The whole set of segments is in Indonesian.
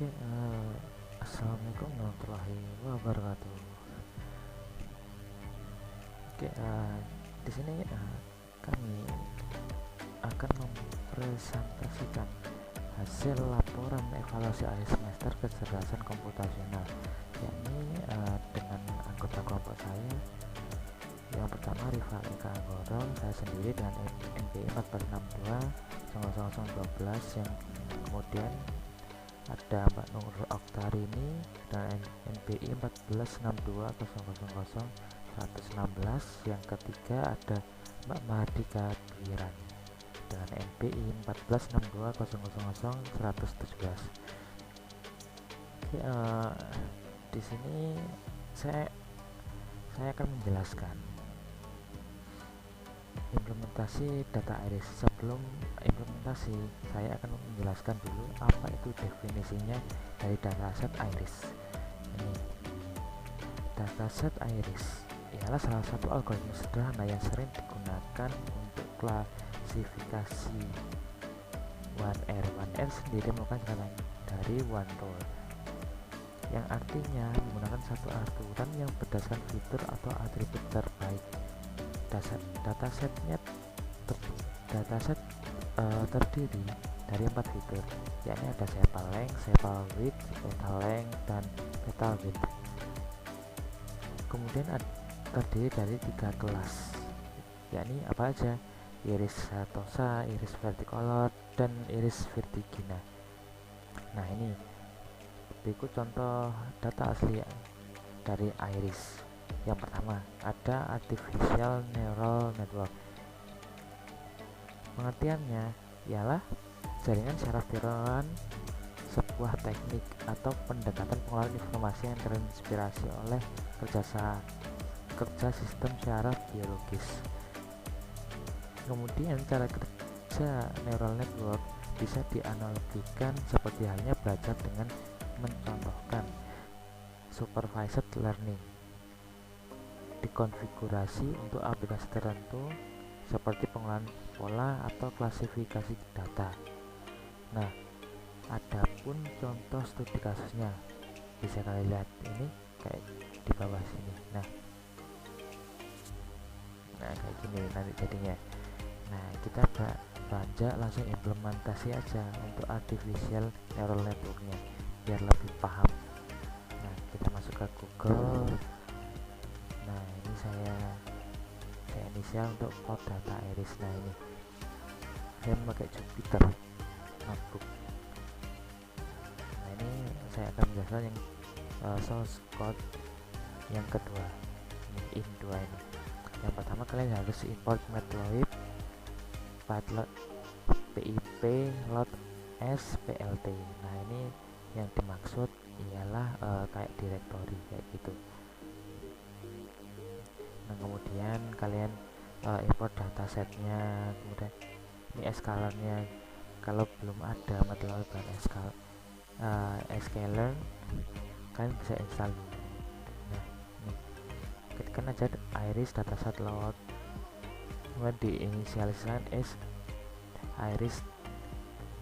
Oke, assalamualaikum warahmatullahi wabarakatuh. Oke, di sini kami akan mempresentasikan hasil laporan evaluasi akhir semester kecerdasan komputasional, yakni dengan anggota kelompok saya. Yang pertama Rifa Eka Anggoro, saya sendiri dengan NPI 1462 yang kemudian ada Mbak Nur Oktarini dan NPI 1462000116. Yang ketiga ada Mbak Mahardika Dwirani dengan NPI 1462000117. Oke, di sini saya akan menjelaskan implementasi data iris. Sebelum implementasi, saya akan menjelaskan dulu apa itu definisinya dari dataset iris. Ini dataset iris ialah salah satu algoritma sederhana yang sering digunakan untuk klasifikasi 1R. 1R sendiri merupakan singkatan dari one rule, yang artinya menggunakan satu aturan yang berdasarkan fitur atau atribut terbaik. Dataset terdiri dari 4 fitur, yakni ada sepal length, sepal width, petal length, dan petal width. Kemudian terdiri dari 3 kelas, yakni apa aja? Iris setosa, iris verticolor, dan iris vertigina. Nah, ini berikut contoh data asli dari iris. Yang pertama ada artificial neural network. Pengertiannya ialah jaringan syaraf neuron, sebuah teknik atau pendekatan pengolahan informasi yang terinspirasi oleh kerja sistem syaraf biologis. Kemudian cara kerja neural network bisa dianalogikan seperti halnya belajar dengan mencontohkan supervised learning, dikonfigurasi untuk aplikasi tertentu seperti pengolahan pola atau klasifikasi data. Nah, adapun contoh studi kasusnya bisa kalian lihat ini kayak di bawah sini. Nah kayak gini nanti jadinya. Nah, kita beranjak langsung implementasi aja untuk artificial neural networknya biar lebih paham. Nah, kita masuk ke Google. Nah, ini saya inisial untuk plot data iris. Nah, ini saya memakai Jupyter notebook. Nah, ini saya akan menjelaskan yang source code yang kedua, ini in2 ini. Yang pertama, kalian harus import matplotlib pip load s plt. Nah, ini yang dimaksud ialah kayak directory kayak gitu. Nah, kemudian kalian import datasetnya, kemudian ini scalarnya. Kalau belum ada matplotlib dan scalar, kalian bisa install dulu. Nah, ini ketikkan aja iris dataset load, kemudian diinisialisasikan iris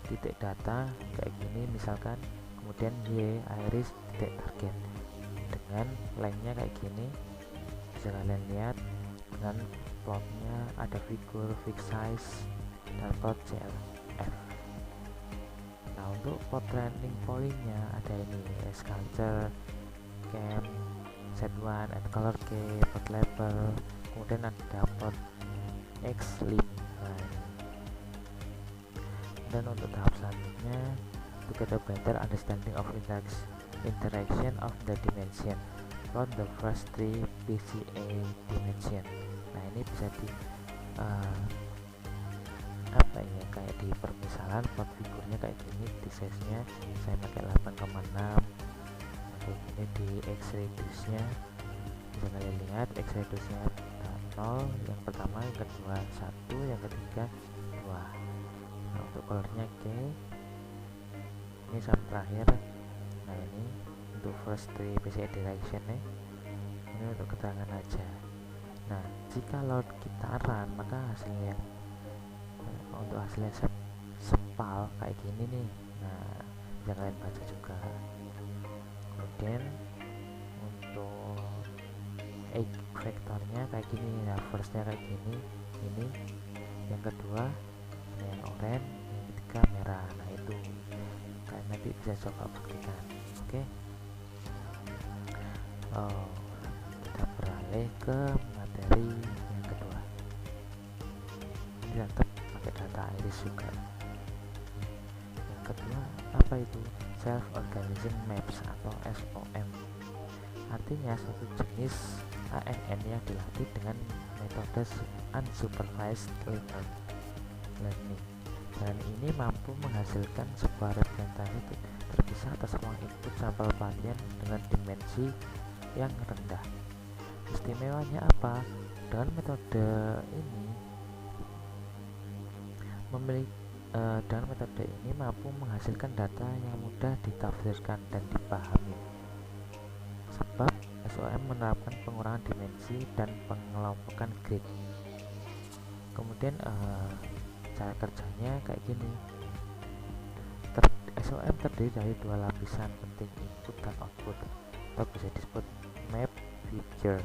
titik data kayak gini misalkan, kemudian iris titik target dengan lengthnya kayak gini. Bisa kalian lihat dengan plotnya ada figur, fixed size, dan plot CLF. Nah, untuk plot training pointnya ada ini sculpture, cam, Z1, add color key, plot label, kemudian ada plot xlim. Nah, dan untuk tahap selanjutnya to get a better understanding of interaction of the dimension from the first 3 PCA dimension. Nah, ini bisa di kayak di permisalan plot figurnya kayak gini, di size nya saya pakai 8,6. Kayak gini di x-reduce nya bisa kalian lihat x-reduce nya 0, yang pertama, yang kedua 1, yang ketiga 2. Nah, untuk colornya oke, ini sampai terakhir. Nah, ini untuk first 3 PCA direction nih, ini untuk keterangan aja. Nah, jika load kita run, maka hasilnya untuk hasilnya sepal kayak gini nih. Nah, yang kalian baca juga. Kemudian untuk vektornya kayak gini, nah firstnya kayak gini, ini yang kedua yang oranye, yang ketiga merah. Nah itu kalian nanti bisa coba buktikan. Oke. Kita beralih ke materi yang kedua. Ini tetap pakai data iris juga. Yang kedua apa itu? Self Organizing Maps atau SOM. Artinya suatu jenis ANN yang dilatih dengan metode unsupervised learning. Dan ini mampu menghasilkan sebuah representasi terpisah atas ruang input sampel varian dengan dimensi yang rendah. Istimewanya apa? Dengan metode ini dengan metode ini mampu menghasilkan data yang mudah ditafsirkan dan dipahami. Sebab SOM menerapkan pengurangan dimensi dan pengelompokan grid. Kemudian cara kerjanya kayak gini. SOM terdiri dari dua lapisan penting, input dan output, atau bisa disebut map feature.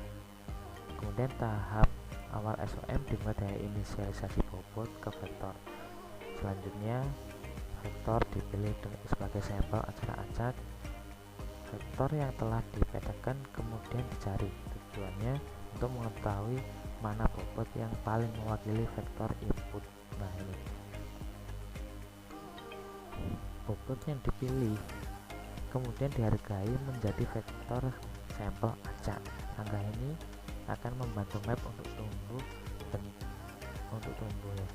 Kemudian tahap awal SOM dimulai dari inisialisasi bobot ke vektor. Selanjutnya vektor dipilih sebagai sampel acak-acak. Vektor yang telah dipetakan kemudian dicari. Tujuannya untuk mengetahui mana bobot yang paling mewakili vektor input. Nah ini bobot yang dipilih kemudian dihargai menjadi vektor sampel acak. Angka ini akan membantu map untuk tumbuh ya.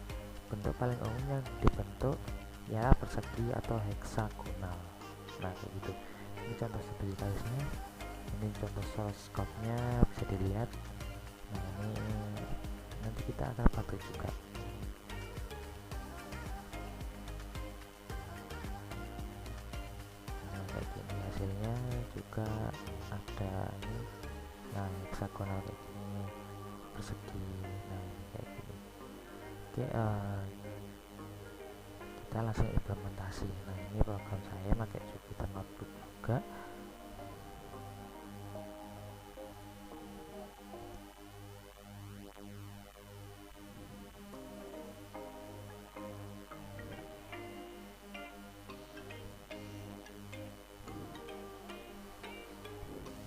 Bentuk paling umum yang dibentuk ya persegi atau heksagonal. Nah kayak gitu. Ini contoh spesialisnya, ini contoh source code-nya bisa dilihat. Nah ini nanti kita akan pakai juga. Nah kayak gini hasilnya juga ada ini. Nah heksagonal kayak gini, persegi. Nah ini kayak gini. Oke, kita langsung implementasi. Nah ini program saya pakai Jupyter Notebook juga.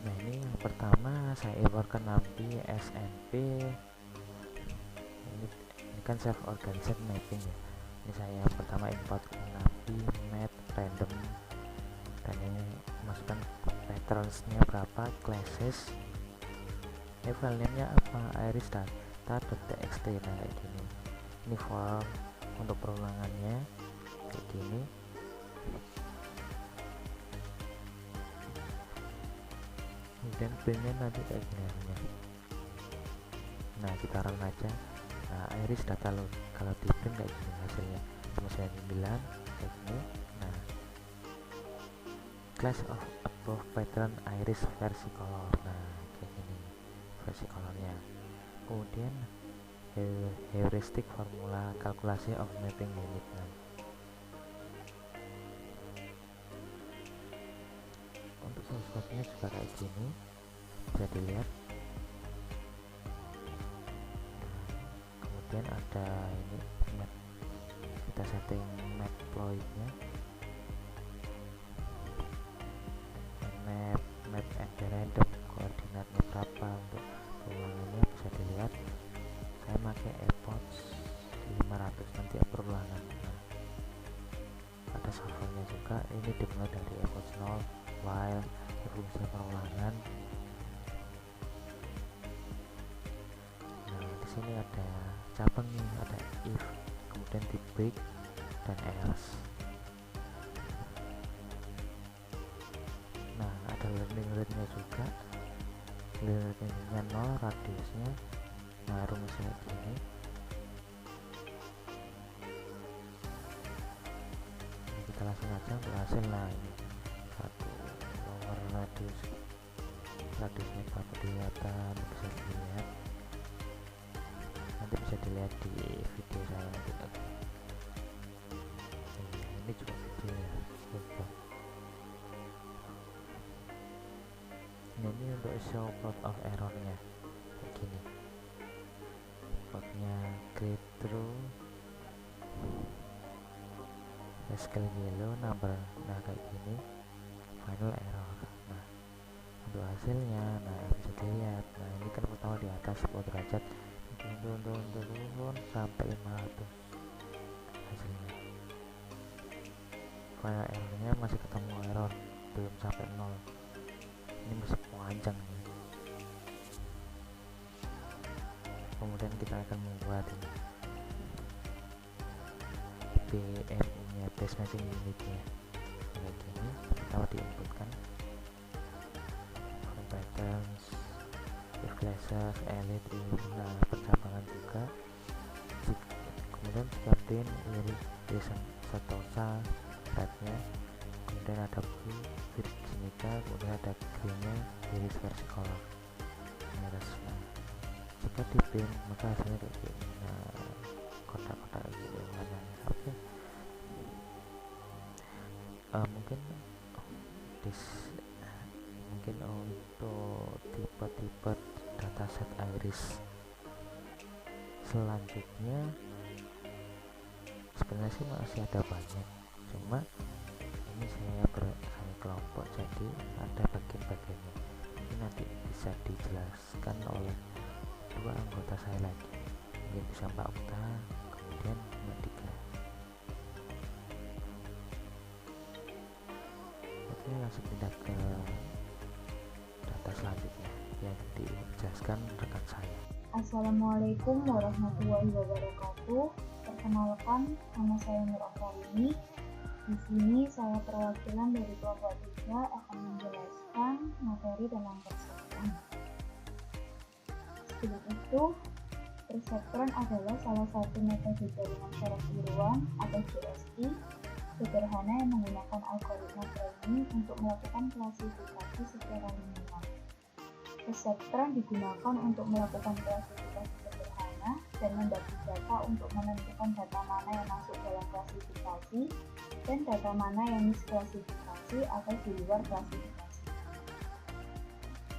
Nah ini yang pertama saya importkan nabi SNP. Ini kan self organized mapping ya. Ini saya yang pertama import nabi map random, dan ini masukkan patternsnya berapa, classes, ini file name nya apa, iris data.txt. Nah kayak gini. Ini form untuk perulangannya kayak gini. Kemudian printnya nanti kayak gini hasilnya. Nah kita run aja. Nah iris data load, kalau di print kayak gini hasilnya 9 kayak gini. Nah class of above pattern iris versi color. Nah kayak gini versi colornya. Kemudian heuristic formula kalkulasi of mapping unit. Nah untuk source code-nya juga kayak gini, bisa dilihat. Kemudian ada ini map, kita setting matploid-nya, map and random, koordinatnya berapa, untuk perulangannya bisa dilihat. Saya pakai epoch 500 nanti perulangan. Nah, ada shuffle-nya juga, ini dimulai dari epoch 0 while fungsi perulangan. Nah di sini ada cabang nih, ada if, kemudian di break dan else. Nah ada learning rate-nya juga, learning rate-nya 0, radiusnya. Nah rumusnya gini. Nah, kita langsung aja untuk hasil. Nah ini satu lower radiusnya berapa kelihatan, bisa dilihat, nanti bisa dilihat di video saya nanti. Ini juga video ya. untuk show plot of errornya kayak gini, plotnya grade true, scale yellow, number, nah kayak gini, final error. Nah untuk hasilnya, nah bisa dilihat, nah ini kan pertama di atas 10 derajat, turun sampai 500 hasilnya. Final errornya masih ketemu error, belum sampai 0, ini masih panjang nih. Kemudian kita akan membuat ini BMU nya, base matching unitnya kayak gini. Pertama diinputkan patterns, classes, elite, nah pencambangan juga. Kemudian jika pin irrigation setosa rednya, kemudian ada blue virginica, kemudian ada greennya iris versi color ini atas. Nah jika di pin maka hasilnya kayak gini, nah kotak-kotak gitu warnanya. Oke. Mungkin untuk tipe-tipe dataset iris selanjutnya sebenarnya sih masih ada banyak, cuma ini saya kelompok jadi ada bagian-bagiannya. Ini nanti bisa dijelaskan oleh dua anggota saya lagi, mungkin bisa Mbak Okta kemudian Mbak Dika. Oke, langsung pindah ke data selanjutnya yang dijelaskan rekan saya. Assalamualaikum warahmatullahi wabarakatuh. Perkenalkan, nama saya Nur Afarini. Di sini saya perwakilan dari kelompok 3 akan menjelaskan materi dalam perseptron. Sebelum itu, perseptron adalah salah satu metode jaringan syarat tiruan atau JST sederhana yang menggunakan algoritma framing untuk melakukan klasifikasi secara linear. Perseptron digunakan untuk melakukan klasifikasi sederhana dan membagi data untuk menentukan data mana yang masuk dalam klasifikasi dan data mana yang misklasifikasi atau di luar klasifikasi.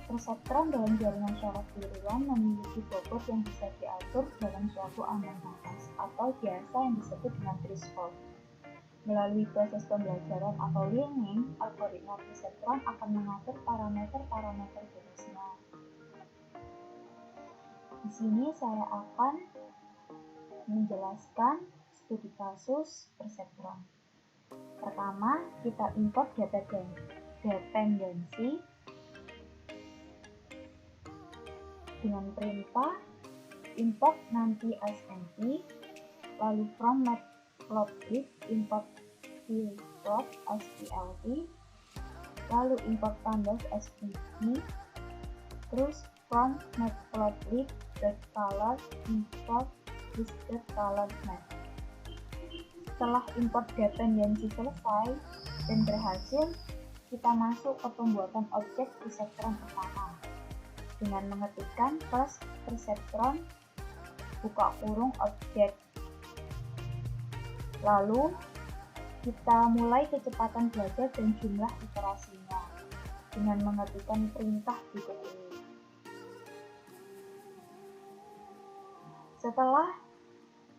Perseptron dalam jaringan syarat tiruan memiliki bobot yang bisa diatur dalam suatu ambang batas atau biasa yang disebut dengan threshold. Melalui proses pembelajaran atau learning, algoritma perseptron akan mengatur parameter-parameter batasnya. Di sini saya akan menjelaskan studi kasus perseptron. Pertama, kita import dependensi dengan perintah import nanti SNI, lalu from matplotlib import plot splt, lalu import pandas spg, terus from matplotlib.color import this.color map. Setelah import dependensi selesai dan berhasil, kita masuk ke pembuatan objek perseptron pertama dengan mengetikkan plus perseptron buka kurung objek. Lalu kita mulai kecepatan belajar dan jumlah iterasinya dengan mengetikkan perintah berikut ini. Setelah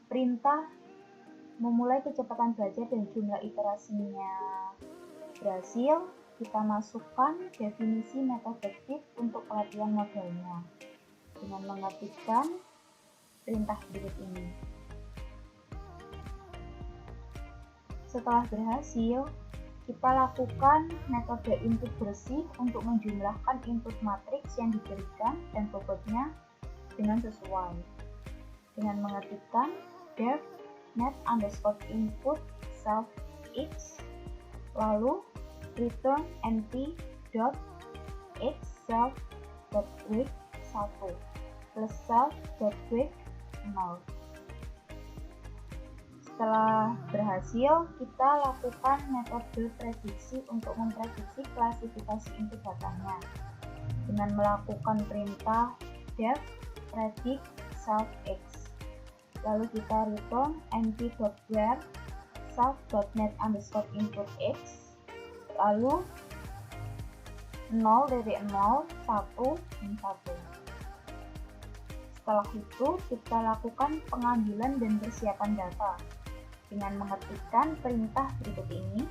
perintah memulai kecepatan belajar dan jumlah iterasinya berhasil, kita masukkan definisi metode fit untuk pelatihan modelnya dengan mengetikkan perintah berikut ini. Setelah berhasil, kita lakukan metode input bersih untuk menjumlahkan input matriks yang diberikan dan bobotnya dengan sesuai. Dengan mengetikkan def net_input self x, lalu return np.x self.break 1 plus self.break 0. Setelah berhasil, kita lakukan metode prediksi untuk memprediksi klasifikasi input datanya dengan melakukan perintah def predict self x. Lalu kita return np.where self.net_input x, lalu 0.0, 1, dan 1. Setelah itu, kita lakukan pengambilan dan persiapan data dengan mengetikkan perintah berikut ini.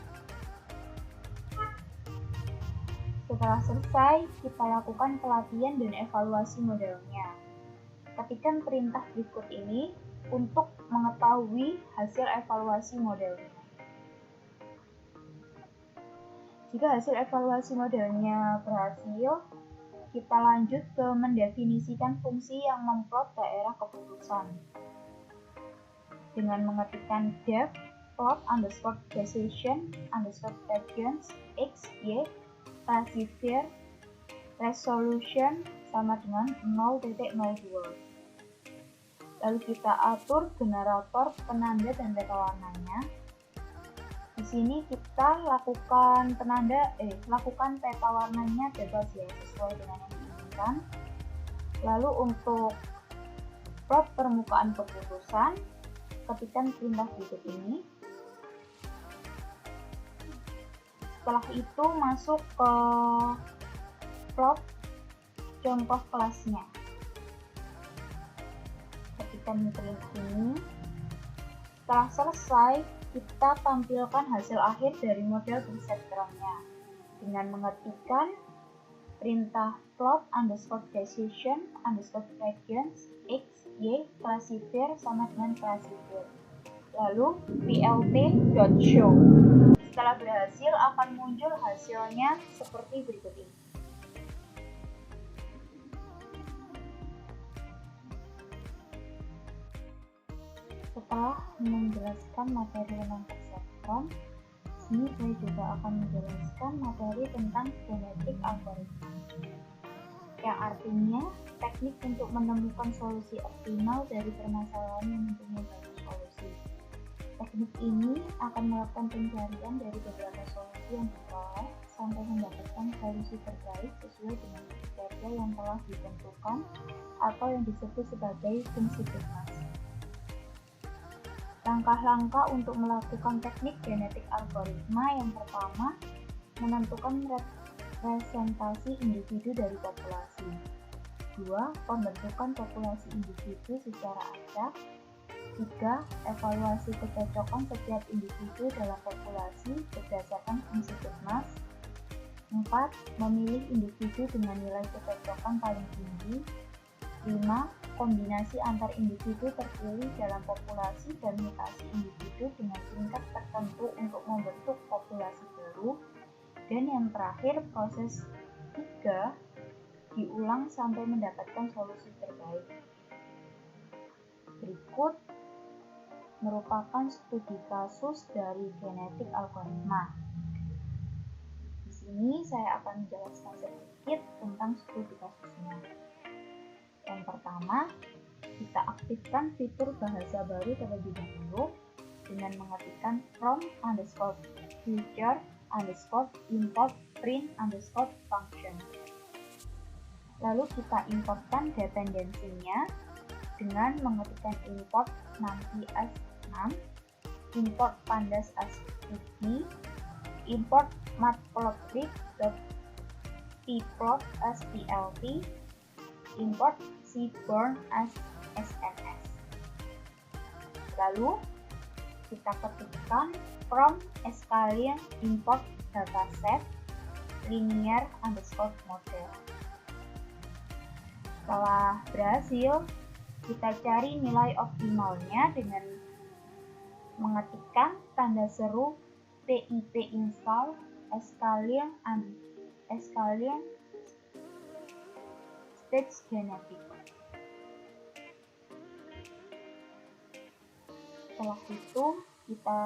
Setelah selesai, kita lakukan pelatihan dan evaluasi modelnya. Ketikkan perintah berikut ini untuk mengetahui hasil evaluasi modelnya. Jika hasil evaluasi modelnya berhasil, kita lanjut ke mendefinisikan fungsi yang memplot daerah keputusan dengan mengetikkan def plot underscore decision underscore regions x, y, classifier, resolution sama dengan 0.02. Lalu kita atur generator penanda dan peta warnanya. Di sini kita lakukan peta warnanya bebas ya, sesuai dengan yang diinginkan. Lalu untuk plot permukaan keputusan, ketikkan perintah berikut ini. Setelah itu masuk ke plot contoh kelasnya. Ketikkan perintah ini. Setelah selesai, kita tampilkan hasil akhir dari model perseptronnya dengan mengetikkan perintah plot underscore decision underscore regions x, y, classifier sama dengan classifier. Lalu plt.show. Setelah berhasil akan muncul hasilnya seperti berikut ini. Setelah menjelaskan materi tentang perseptron, sini saya juga akan menjelaskan materi tentang genetik algoritma, yang artinya teknik untuk menemukan solusi optimal dari permasalahan yang mempunyai banyak solusi. Teknik ini akan melakukan pencarian dari beberapa solusi yang diperoleh sampai mendapatkan solusi terbaik sesuai dengan kriteria yang telah ditentukan atau yang disebut sebagai fungsi Fibonacci. Langkah-langkah untuk melakukan teknik genetik algoritma yang pertama, menentukan representasi individu dari populasi. 2. Pembentukan populasi individu secara acak. 3. Evaluasi kecocokan setiap individu dalam populasi berdasarkan fungsi Fibonacci. 4. Memilih individu dengan nilai kecocokan paling tinggi. 5. Kombinasi antar individu terpilih dalam populasi dan mutasi individu dengan tingkat tertentu untuk membentuk populasi baru. Dan yang terakhir, proses 3 diulang sampai mendapatkan solusi terbaik. Berikut merupakan studi kasus dari genetik algoritma. Di sini saya akan menjelaskan sedikit tentang studi kasusnya. Yang pertama, kita aktifkan fitur bahasa baru terlebih dahulu dengan mengetikkan from underscore future underscore import print underscore function. Lalu kita importkan dependensinya dengan mengetikkan import numpy as 6, import pandas as 3, import matplotlib.pplot as plt, import seaborn as sns. Lalu kita ketikkan from sklearn import dataset linear underscore model. Setelah berhasil, kita cari nilai optimalnya dengan mengetikkan tanda seru pip install sklearn stage genetic. Setelah itu kita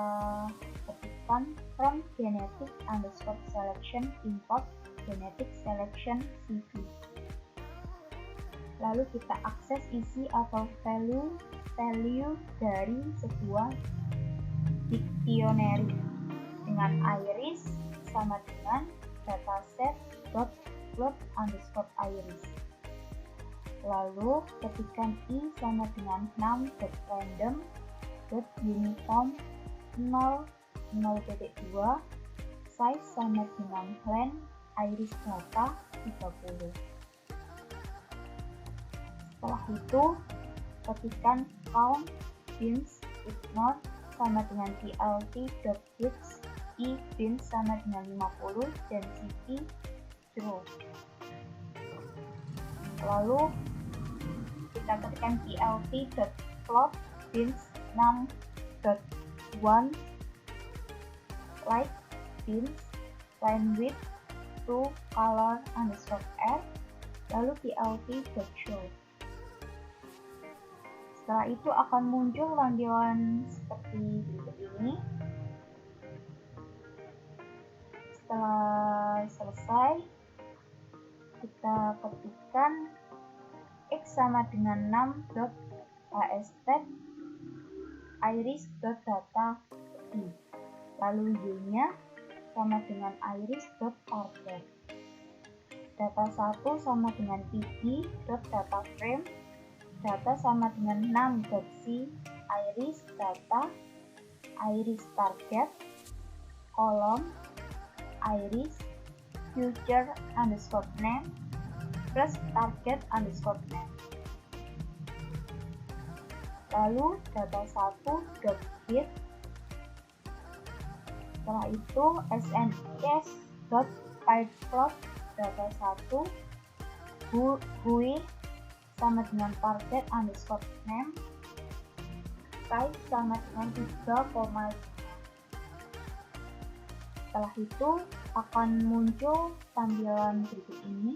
ketikkan from genetic underscore selection import genetic selection cv. Lalu kita akses isi atau value dari sebuah dictionary dengan iris sama dengan dataset.plot underscore iris. Lalu ketikkan i sama dengan num.random.uniform 0.2, size sama dengan len iris data 30. Setelah itu, ketikkan count bins ignore sama dengan plt.bits, i bins sama dengan 50, dan cp true. Lalu kita ketikkan plt.float bins 6.1 light bins line width to color underscore r, lalu plt.show. Setelah itu akan muncul lampiran seperti berikut ini. Setelah selesai, kita ketikkan x sama dengan 6.hashtag iris.data i, lalu y-nya sama dengan iris.target. Data 1 sama dengan pd.dataframe, data sama dengan 6.c iris data iris target kolom iris future underscore name plus target underscore name. Lalu data 1.bit, setelah itu sns.pyplot data 1 GUI sama dengan target underscore name, size sama dengan 3,5. Setelah itu akan muncul tampilan berikut ini.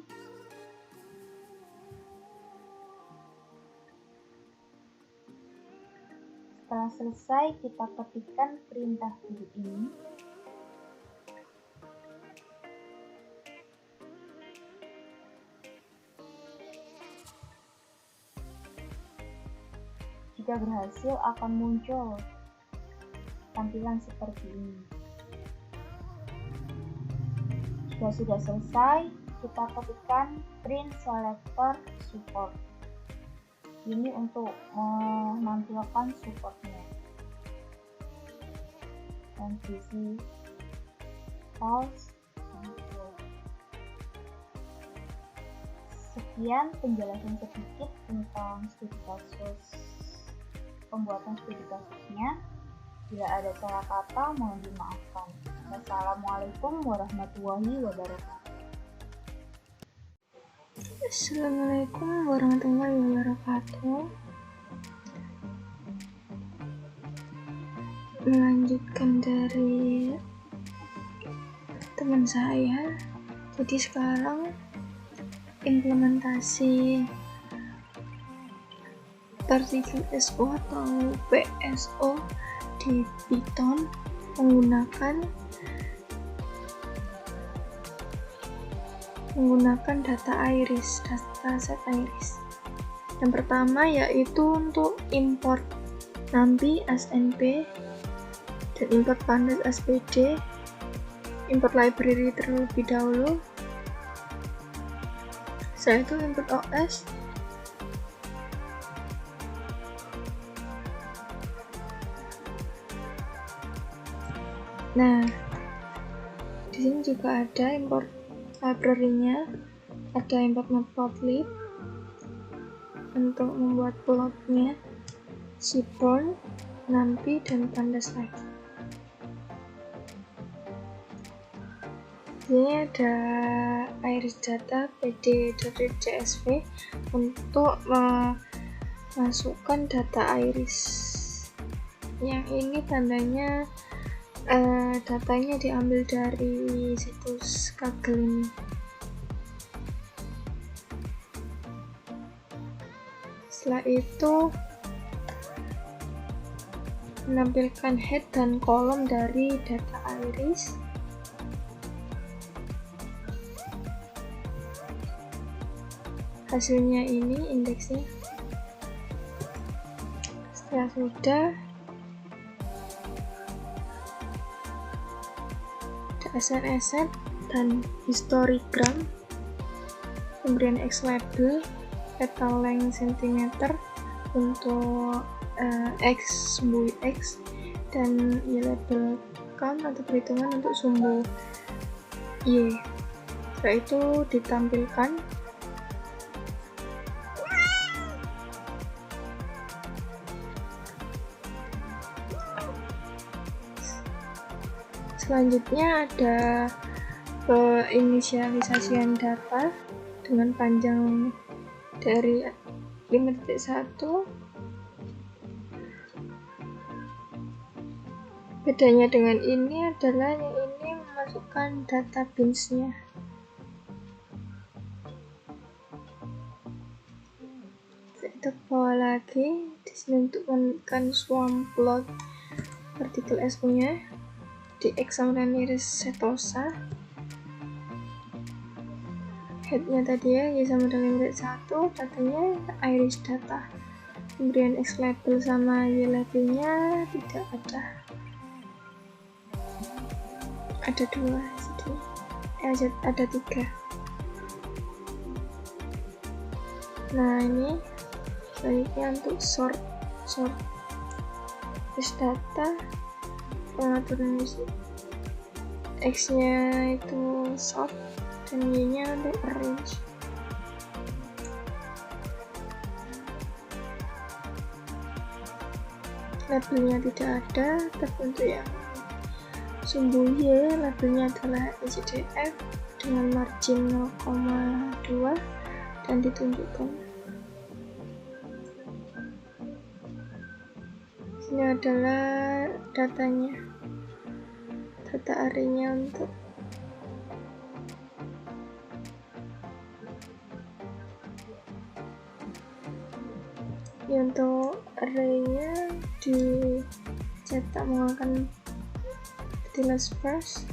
Setelah selesai, kita ketikkan perintah berikut ini. Jika berhasil, akan muncul tampilan seperti ini. Jika sudah selesai, kita ketikkan print selector support. Ini untuk menampilkan supportnya. Dan isi false. Sekian penjelasan sedikit tentang studi kasus pembuatan studi kasusnya. Bila ada salah kata, mohon dimaafkan. Wassalamualaikum warahmatullahi wabarakatuh. Assalamualaikum warahmatullahi wabarakatuh. Melanjutkan dari teman saya, jadi sekarang implementasi partikel SO atau PSO di Python menggunakan data iris, dataset iris. Yang pertama yaitu untuk import NumPy SNP dan import pandas SPD, import library terlebih dahulu. Setelah itu import OS, nah di sini juga ada import library-nya, ada import matplotlib untuk membuat plotnya, seaborn, NumPy, dan pandas lagi. Di sini ada iris data pd.csv untuk memasukkan data iris. Yang ini tandanya datanya diambil dari situs Kaggle ini. Setelah itu menampilkan head dan kolom dari data iris. Hasilnya ini indeksnya. Setelah sudah, SNSet dan histogram, kemudian X label, petal length cm untuk X sumbu X, dan Y label count atau perhitungan untuk sumbu Y. Setelah itu ditampilkan selanjutnya ada penginisialisasian data dengan panjang dari 5.1. Bedanya dengan ini adalah yang ini memasukkan data bins-nya. Kita ke bawah lagi, di sini untuk menekan swarm plot partikel S-nya di X sama dengan iris setosa. Headnya tadi ya, Y sama dengan 1, datanya iris data. Pemberian X label sama Y labelnya tidak ada. Ada 2 jadi ada 3. Nah ini selanjutnya untuk sort list data, pengaturan X nya itu sort dan Y nya untuk arrange. Labelnya tidak ada, tapi untuk yang sumbu Y labelnya adalah ECDF dengan margin 0,2 dan ditunjukkan. Ini adalah datanya, data array-nya untuk array-nya dicetak menggunakan stylus brush.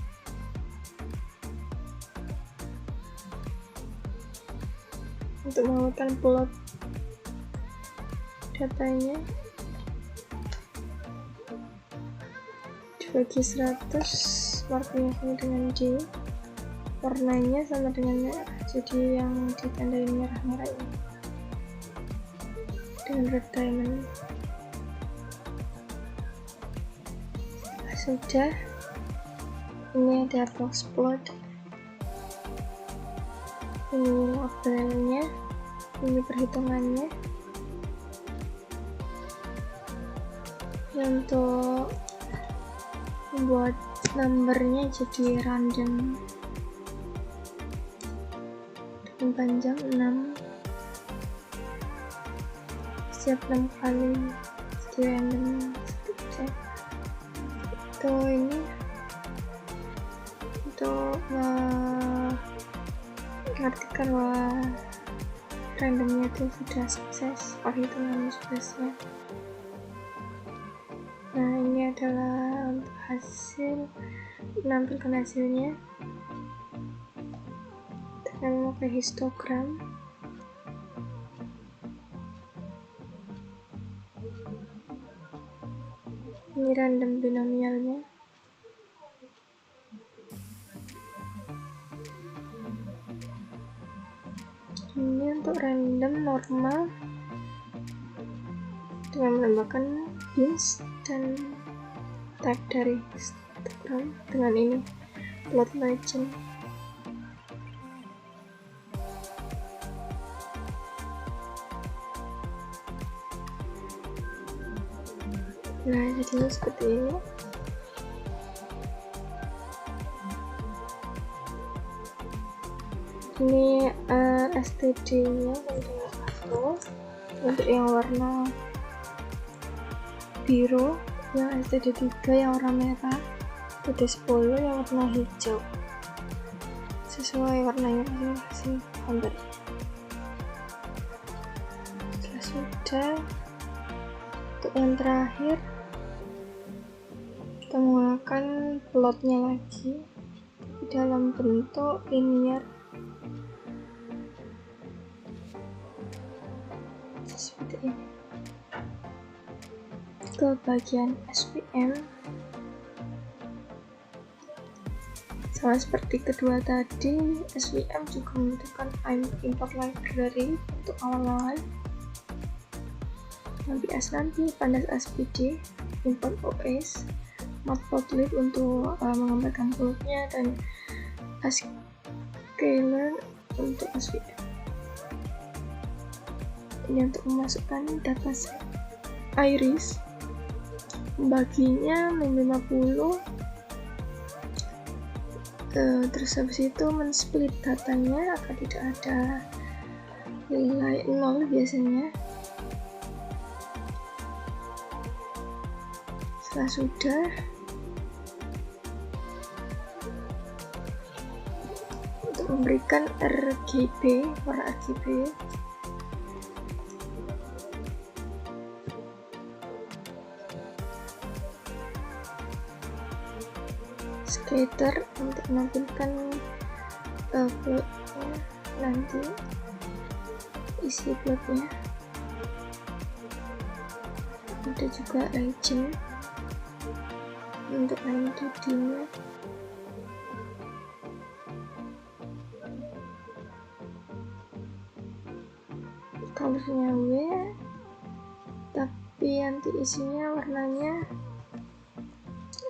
Untuk membuatkan plot datanya dibagi 100, markernya sama dengan D, warnanya sama dengan merah, jadi yang ditandai merah-merah ini dengan red diamond. Sudah, ini ada box plot, ini labelnya, ini perhitungannya. Untuk membuat numbernya jadi random dengan panjang 6, setiap 6 kali jadi random saja. Itu ini untuk mengartikan bahwa randomnya itu sudah sukses, perhitungannya sudah siap. Nah ini adalah untuk hasil, menampilkan hasilnya dengan memakai histogram. Ini random binomialnya. Ini untuk random normal dengan menambahkan bins dan type dari histogram dengan ini plot legend. Nah jadinya seperti ini. Ini STD nya untuk yang warna biru, yang STD 3 yang warna merah, STD 10 yang warna hijau, sesuai warnanya masing-masing gambar. Setelah sudah, untuk yang terakhir kita menggunakan plotnya lagi di dalam bentuk linear seperti ini. Ke bagian SVM, sama seperti kedua tadi, SVM juga membutuhkan import library untuk awal-awal. BS nanti pandas SPD, import OS, matplotlib untuk menggambarkan plotnya, dan scalar untuk SVM. Ini untuk memasukkan dataset iris, membaginya -50, terus habis itu men-split datanya agar tidak ada nilai 0 biasanya. Setelah sudah, untuk memberikan RGB, warna RGB, scatter untuk menampilkan plotnya, nanti isi plotnya. Ada juga legend untuk line 2D nya. Colornya W, tapi nanti isinya warnanya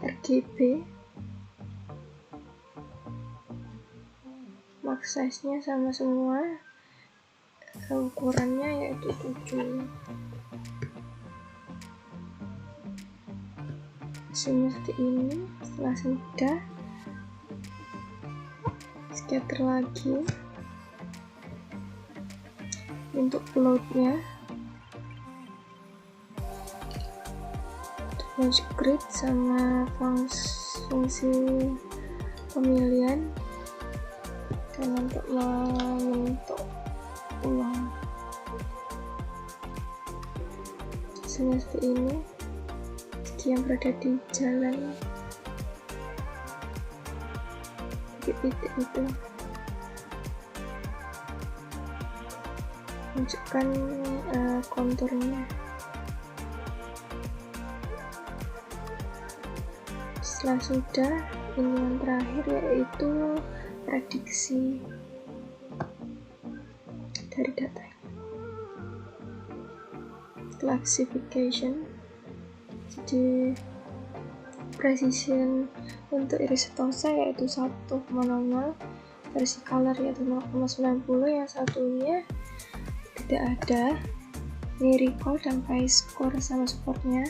RGB. Max size nya sama semua, ukurannya yaitu 7. Hasilnya seperti ini. Setelah sudah, scatter lagi. Untuk plotnya, magic grid sama fungsi pemilihan, dan untuk membentuk ulang. Hasilnya seperti ini. Yang berada di jalan titik itu menunjukkan konturnya. Setelah sudah, ini yang terakhir yaitu prediksi dari datanya. Classification, jadi precision untuk iris setosa yaitu 1,00, versi color yaitu 0,90, yang satunya tidak ada. Ini recall dan pi-score sama supportnya.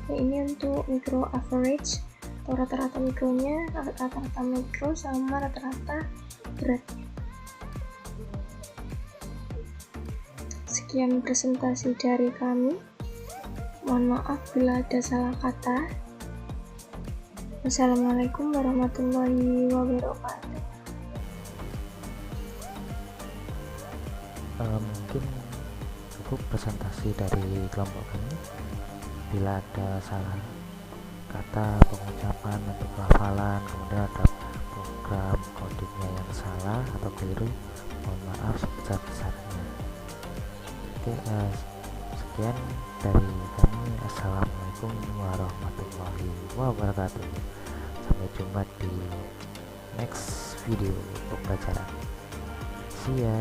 Yang ini untuk micro average atau rata-rata mikronya, rata-rata mikro sama rata-rata berat. Sekian presentasi dari kami. Mohon maaf bila ada salah kata. Wassalamualaikum warahmatullahi wabarakatuh. Mungkin cukup presentasi dari kelompok kami. Bila ada salah kata, pengucapan atau pelafalan, kemudian ada program codingnya yang salah atau keliru, mohon maaf sebesar-besarnya. Oke, sekian dari kami. Assalamualaikum warahmatullahi wabarakatuh. Sampai jumpa di next video pembelajaran. See ya.